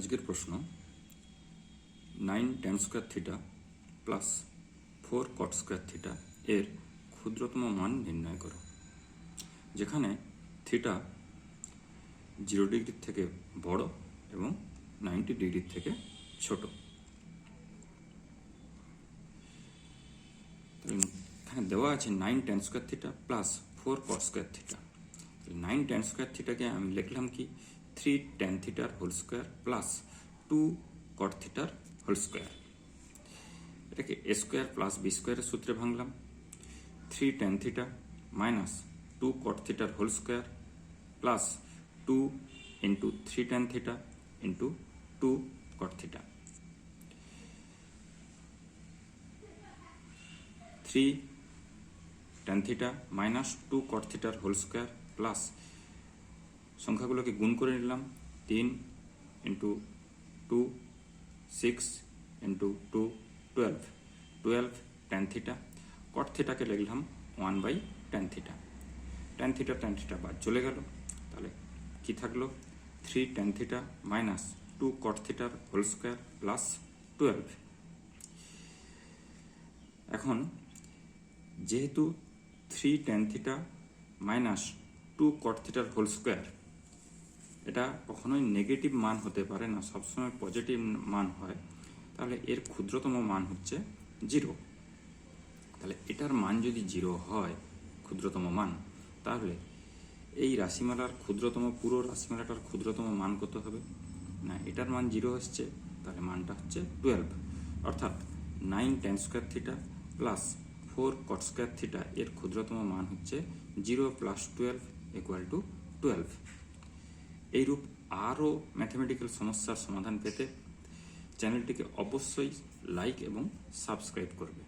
আজকের প্রশ্ন 9 tan square theta plus 4 cot square theta এর ক্ষুদ্রতম মান নির্ণয় করো। যেখানে থিটা 0 ডিগ্রির থেকে বড় এবং 90 ডিগ্রির থেকে ছোট। এখানে দেওয়া আছে 9 tan square theta plus 4 cot square theta. 9 tan square থিটাকে আমি লিখলাম কি 3 tan থিটার হোল স্কয়ার প্লাস 2 cot থিটার হোল স্কয়ার। এটাকে a স্কয়ার প্লাস b স্কয়ারের সূত্রে ভাঙলাম। 3 tan থিটা মাইনাস 2 cot থিটার whole square plus 2 into 3 tan theta into 2 cot theta. 3 tan theta minus 2 cot থিটার হোল স্কয়ার প্লাস সংখ্যাগুলোকে গুণ করে নিলাম 3 into 2 6 into 2 12 tan theta. cot থিটাকে লিখলাম 1/tan থিটা। tan থিটা বাদ চলে গেল, তাহলে কি থাকলো 3 tan থিটা মাইনাস 2 cot থিটার হোল স্কয়ার প্লাস 12। এখন যেহেতু 3 tan থিটা মাইনাস 2 cot থিটার হোল স্কয়ার এটা কখনোই নেগেটিভ মান হতে পারে না, সবসময় পজিটিভ মান হয়, তাহলে এর ক্ষুদ্রতম মান হচ্ছে 0। তাহলে এটার মান যদি 0 হয় ক্ষুদ্রতম মান, তাহলে এই রাশিমালার ক্ষুদ্রতম পুরো রাশিমালাটার ক্ষুদ্রতম মান কত হবে না, এটার মান 0 হচ্ছে, তাহলে মানটা হচ্ছে 12। অর্থাৎ 9 tan square theta plus 4 cot square theta এর ক্ষুদ্রতম মান হচ্ছে 0 প্লাস 12 ইকুয়াল টু 12। এইরূপ আরও ম্যাথমেটিক্যাল সমস্যার সমাধান পেতে চ্যানেলটিকে অবশ্যই লাইক এবং সাবস্ক্রাইব করবে।